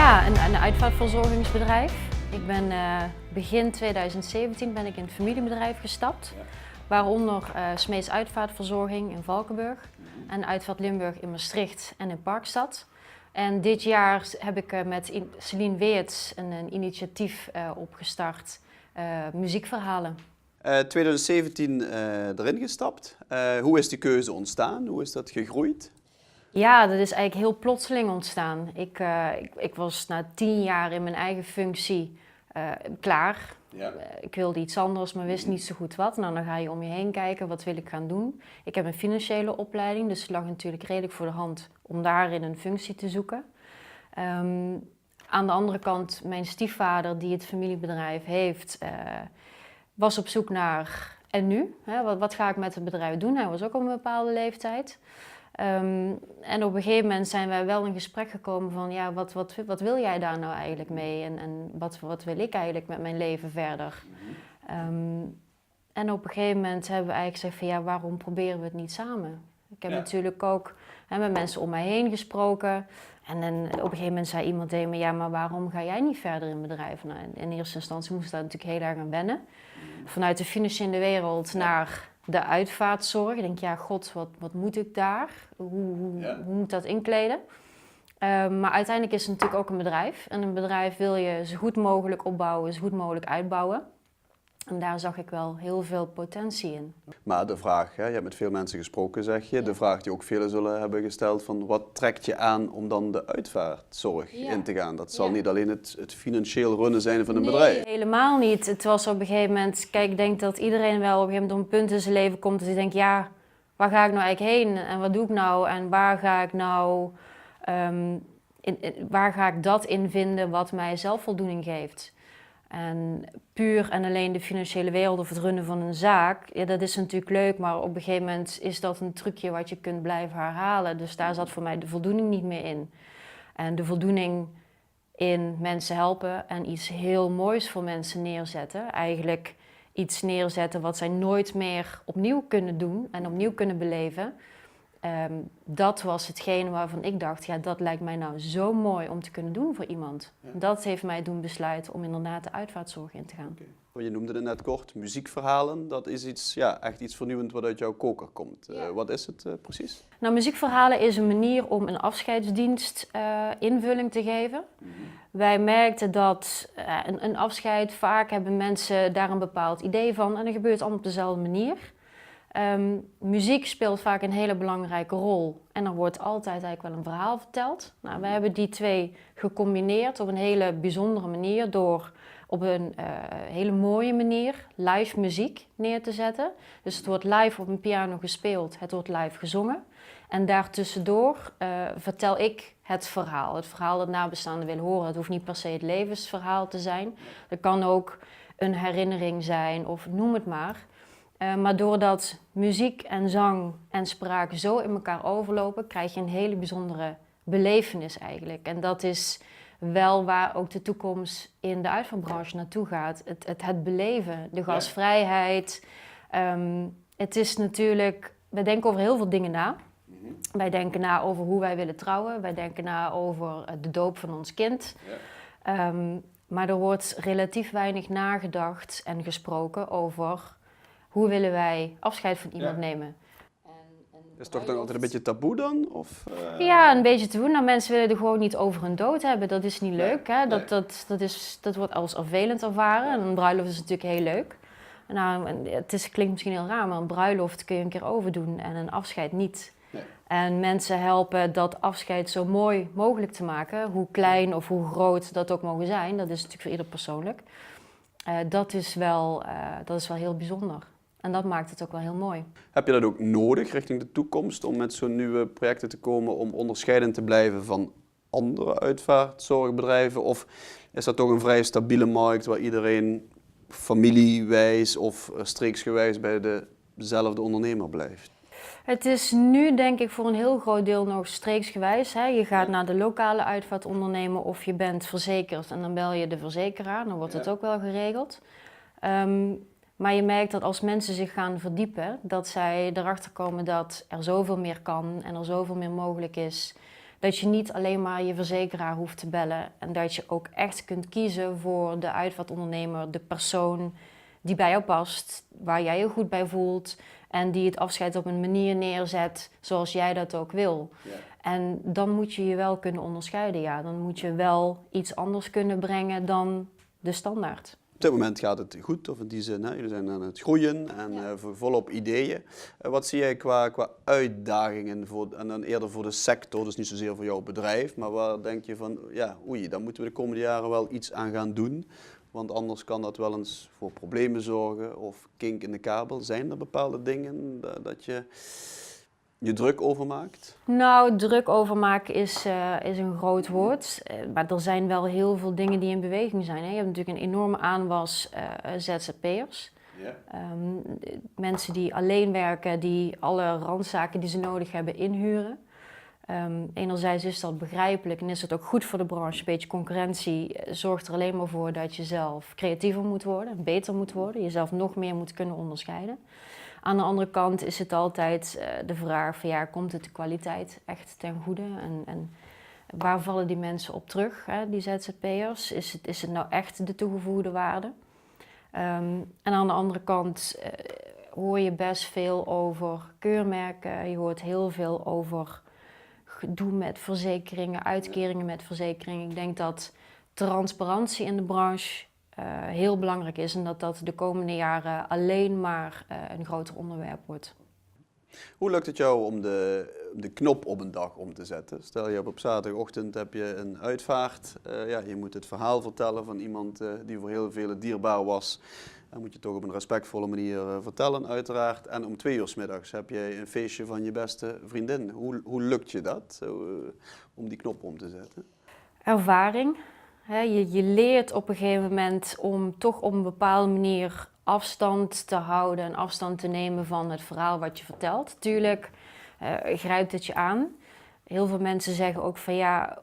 Ja, een uitvaartverzorgingsbedrijf. Ik ben begin 2017 ben ik in een familiebedrijf gestapt. Ja. Waaronder Smeets Uitvaartverzorging in Valkenburg en Uitvaart Limburg in Maastricht en in Parkstad. En dit jaar heb ik met Celine Weerts een initiatief opgestart, muziekverhalen. 2017 erin gestapt. Hoe is die keuze ontstaan? Hoe is dat gegroeid? Ja, dat is eigenlijk heel plotseling ontstaan. Ik was na 10 jaar in mijn eigen functie klaar. Ja. Ik wilde iets anders, maar wist niet zo goed wat. Nou, dan ga je om je heen kijken, wat wil ik gaan doen? Ik heb een financiële opleiding, dus het lag natuurlijk redelijk voor de hand om daarin een functie te zoeken. Aan de andere kant, mijn stiefvader die het familiebedrijf heeft, was op zoek naar en nu? Hè, wat ga ik met het bedrijf doen? Hij was ook op een bepaalde leeftijd. En op een gegeven moment zijn wij wel in gesprek gekomen van ja, wat wil jij daar nou eigenlijk mee en wat wil ik eigenlijk met mijn leven verder? En op een gegeven moment hebben we eigenlijk gezegd van ja, waarom proberen we het niet samen? Ik heb natuurlijk ook met mensen om mij heen gesproken en dan op een gegeven moment zei iemand tegen me, ja, maar waarom ga jij niet verder in bedrijf? Nou, in eerste instantie moest ik daar natuurlijk heel erg aan wennen. Vanuit de financiële wereld naar de uitvaartzorg. Ik denk, ja, god, wat moet ik daar? Hoe moet dat inkleden? Maar uiteindelijk is het natuurlijk ook een bedrijf. En een bedrijf wil je zo goed mogelijk opbouwen, zo goed mogelijk uitbouwen. En daar zag ik wel heel veel potentie in. Maar de vraag, je hebt met veel mensen gesproken, zeg je. Ja. De vraag die ook velen zullen hebben gesteld van wat trekt je aan om dan de uitvaartzorg in te gaan? Dat zal niet alleen het financieel runnen zijn van een bedrijf. Nee, helemaal niet. Het was op een gegeven moment, kijk, ik denk dat iedereen wel op een gegeven moment op een punt in zijn leven komt dat hij denkt, ja, waar ga ik nou eigenlijk heen? En wat doe ik nou? En waar ga ik nou, waar ga ik dat in vinden wat mij zelfvoldoening geeft? En puur en alleen de financiële wereld of het runnen van een zaak, ja, dat is natuurlijk leuk, maar op een gegeven moment is dat een trucje wat je kunt blijven herhalen. Dus daar zat voor mij de voldoening niet meer in. En de voldoening in mensen helpen en iets heel moois voor mensen neerzetten. Eigenlijk iets neerzetten wat zij nooit meer opnieuw kunnen doen en opnieuw kunnen beleven. Dat was hetgene waarvan ik dacht, ja, dat lijkt mij nou zo mooi om te kunnen doen voor iemand. Ja. Dat heeft mij doen besluiten om inderdaad de uitvaartzorg in te gaan. Okay. Je noemde het net kort, muziekverhalen, dat is iets, echt iets vernieuwend wat uit jouw koker komt. Ja. Wat is het precies? Nou, muziekverhalen is een manier om een afscheidsdienst invulling te geven. Wij merkten dat een afscheid, vaak hebben mensen daar een bepaald idee van en dat gebeurt allemaal op dezelfde manier. Muziek speelt vaak een hele belangrijke rol en er wordt altijd eigenlijk wel een verhaal verteld. Nou, we hebben die twee gecombineerd op een hele bijzondere manier door op een hele mooie manier live muziek neer te zetten. Dus het wordt live op een piano gespeeld, het wordt live gezongen. En daartussendoor vertel ik het verhaal dat nabestaanden willen horen. Het hoeft niet per se het levensverhaal te zijn. Het kan ook een herinnering zijn of noem het maar. Maar doordat muziek en zang en spraak zo in elkaar overlopen, krijg je een hele bijzondere belevenis eigenlijk. En dat is wel waar ook de toekomst in de uitvaartbranche naartoe gaat. Het beleven, de gastvrijheid. Het is natuurlijk, wij denken over heel veel dingen na. Wij denken na over hoe wij willen trouwen. Wij denken na over de doop van ons kind. Maar er wordt relatief weinig nagedacht en gesproken over hoe willen wij afscheid van iemand nemen. Is toch dan altijd een beetje taboe dan? Of, Ja, een beetje taboe. Nou, mensen willen er gewoon niet over hun dood hebben. Dat is niet leuk. Hè? Dat wordt als vervelend ervaren. En een bruiloft is natuurlijk heel leuk. Nou, klinkt misschien heel raar, maar een bruiloft kun je een keer overdoen en een afscheid niet. Nee. En mensen helpen dat afscheid zo mooi mogelijk te maken. Hoe klein of hoe groot dat ook mogen zijn. Dat is natuurlijk voor ieder persoonlijk. Dat is wel heel bijzonder. En dat maakt het ook wel heel mooi. Heb je dat ook nodig richting de toekomst om met zo'n nieuwe projecten te komen om onderscheidend te blijven van andere uitvaartzorgbedrijven? Of is dat toch een vrij stabiele markt waar iedereen familiewijs of streeksgewijs bij dezelfde ondernemer blijft? Het is nu denk ik voor een heel groot deel nog streeksgewijs. Hè. Je gaat naar de lokale uitvaartondernemer of je bent verzekerd en dan bel je de verzekeraar. Dan wordt het ook wel geregeld. Maar je merkt dat als mensen zich gaan verdiepen, dat zij erachter komen dat er zoveel meer kan en er zoveel meer mogelijk is. dat je niet alleen maar je verzekeraar hoeft te bellen. En dat je ook echt kunt kiezen voor de uitvaartondernemer, de persoon die bij jou past, waar jij je goed bij voelt. En die het afscheid op een manier neerzet zoals jij dat ook wil. Ja. En dan moet je je wel kunnen onderscheiden. Ja. Dan moet je wel iets anders kunnen brengen dan de standaard. Op dit moment gaat het goed, of in die zin, hè? Jullie zijn aan het groeien en volop ideeën. Wat zie jij qua uitdagingen, en dan eerder voor de sector, dus niet zozeer voor jouw bedrijf, maar waar denk je van, ja, oei, daar moeten we de komende jaren wel iets aan gaan doen, want anders kan dat wel eens voor problemen zorgen of kink in de kabel. Zijn er bepaalde dingen dat je druk over maakt? Nou, druk over maken is een groot woord. Maar er zijn wel heel veel dingen die in beweging zijn. Hè. Je hebt natuurlijk een enorme aanwas ZZP'ers. Ja. Mensen die alleen werken, die alle randzaken die ze nodig hebben inhuren. Enerzijds is dat begrijpelijk en is het ook goed voor de branche. Een beetje concurrentie zorgt er alleen maar voor dat je zelf creatiever moet worden, beter moet worden. Jezelf nog meer moet kunnen onderscheiden. Aan de andere kant is het altijd de vraag van ja, komt het de kwaliteit echt ten goede? En waar vallen die mensen op terug, hè, die ZZP'ers? Is het nou echt de toegevoegde waarde? En aan de andere kant hoor je best veel over keurmerken. Je hoort heel veel over gedoe met verzekeringen, uitkeringen met verzekeringen. Ik denk dat transparantie in de branche heel belangrijk is en dat dat de komende jaren alleen maar een groter onderwerp wordt. Hoe lukt het jou om de knop op een dag om te zetten? Stel je op zaterdagochtend heb je een uitvaart. Je moet het verhaal vertellen van iemand die voor heel velen dierbaar was. Dan moet je toch op een respectvolle manier vertellen uiteraard. En om 2 uur 's middags heb je een feestje van je beste vriendin. Hoe lukt je dat om die knop om te zetten? Ervaring. Je leert op een gegeven moment om toch op een bepaalde manier afstand te houden en afstand te nemen van het verhaal wat je vertelt. Tuurlijk grijpt het je aan. Heel veel mensen zeggen ook van ja,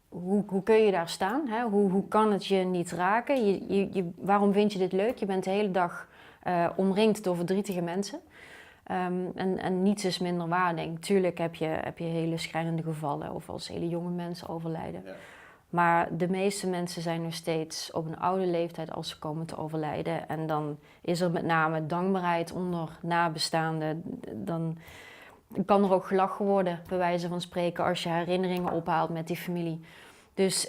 hoe kun je daar staan? Hè? Hoe kan het je niet raken? Waarom vind je dit leuk? Je bent de hele dag omringd door verdrietige mensen. En niets is minder waar, denk ik. Tuurlijk heb je hele schrijnende gevallen of als hele jonge mensen overlijden. Ja. Maar de meeste mensen zijn nog steeds op een oude leeftijd als ze komen te overlijden. En dan is er met name dankbaarheid onder nabestaanden. Dan kan er ook gelachen worden, bij wijze van spreken, als je herinneringen ophaalt met die familie. Dus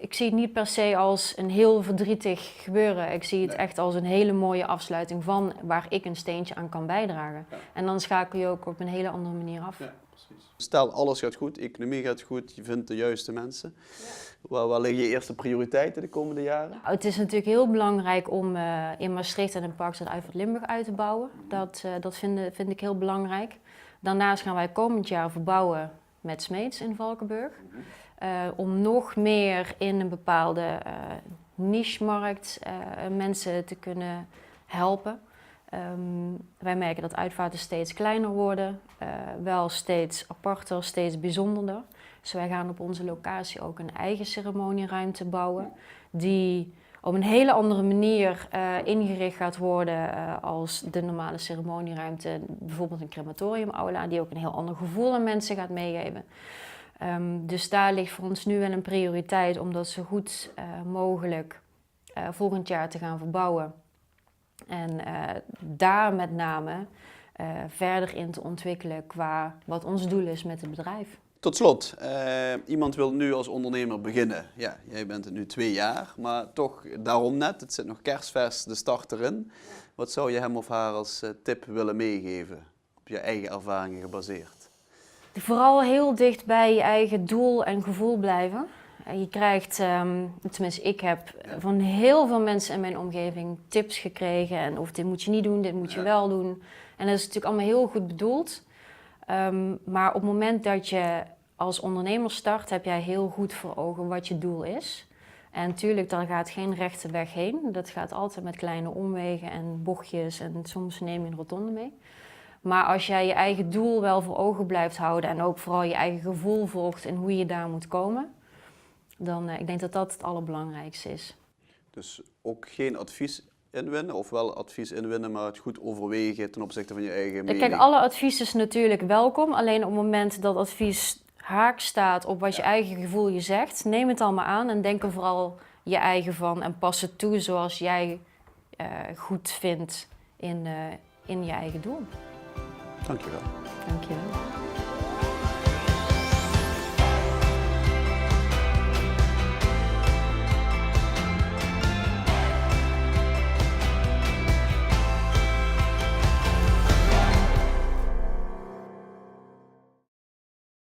ik zie het niet per se als een heel verdrietig gebeuren. Ik zie het echt als een hele mooie afsluiting van waar ik een steentje aan kan bijdragen. Ja. En dan schakel je ook op een hele andere manier af. Ja, precies. Stel, alles gaat goed, economie gaat goed, je vindt de juiste mensen. Ja. Waar liggen je eerste prioriteiten de komende jaren? Nou, het is natuurlijk heel belangrijk om in Maastricht en in Parkstad Uitvaart Limburg uit te bouwen. Dat vind ik heel belangrijk. Daarnaast gaan wij komend jaar verbouwen met Smeets in Valkenburg. Om nog meer in een bepaalde niche-markt mensen te kunnen helpen. Wij merken dat uitvaarten steeds kleiner worden, wel steeds aparter, steeds bijzonderder. Dus wij gaan op onze locatie ook een eigen ceremonieruimte bouwen, die op een hele andere manier ingericht gaat worden als de normale ceremonieruimte. Bijvoorbeeld een crematoriumaula, die ook een heel ander gevoel aan mensen gaat meegeven. Dus daar ligt voor ons nu wel een prioriteit om dat zo goed mogelijk volgend jaar te gaan verbouwen. En daar met name verder in te ontwikkelen qua wat ons doel is met het bedrijf. Tot slot, iemand wil nu als ondernemer beginnen. Ja, jij bent het nu 2 jaar, maar toch daarom net, het zit nog kerstvers, de start erin. Wat zou je hem of haar als tip willen meegeven, op je eigen ervaringen gebaseerd? Vooral heel dicht bij je eigen doel en gevoel blijven. Je krijgt, tenminste ik heb van heel veel mensen in mijn omgeving tips gekregen. En of dit moet je niet doen, dit moet je wel doen. En dat is natuurlijk allemaal heel goed bedoeld. Maar op het moment dat je als ondernemer start, heb jij heel goed voor ogen wat je doel is. En natuurlijk, daar gaat geen rechte weg heen. Dat gaat altijd met kleine omwegen en bochtjes en soms neem je een rotonde mee. Maar als jij je eigen doel wel voor ogen blijft houden en ook vooral je eigen gevoel volgt en hoe je daar moet komen, dan ik denk dat dat het allerbelangrijkste is. Dus ook geen advies inwinnen, of wel advies inwinnen, maar het goed overwegen ten opzichte van je eigen mening? Kijk, alle advies is natuurlijk welkom, alleen op het moment dat advies haak staat op wat je eigen gevoel je zegt, neem het allemaal aan en denk er vooral je eigen van en pas het toe zoals jij goed vindt in je eigen doel. Dankjewel. Dankjewel.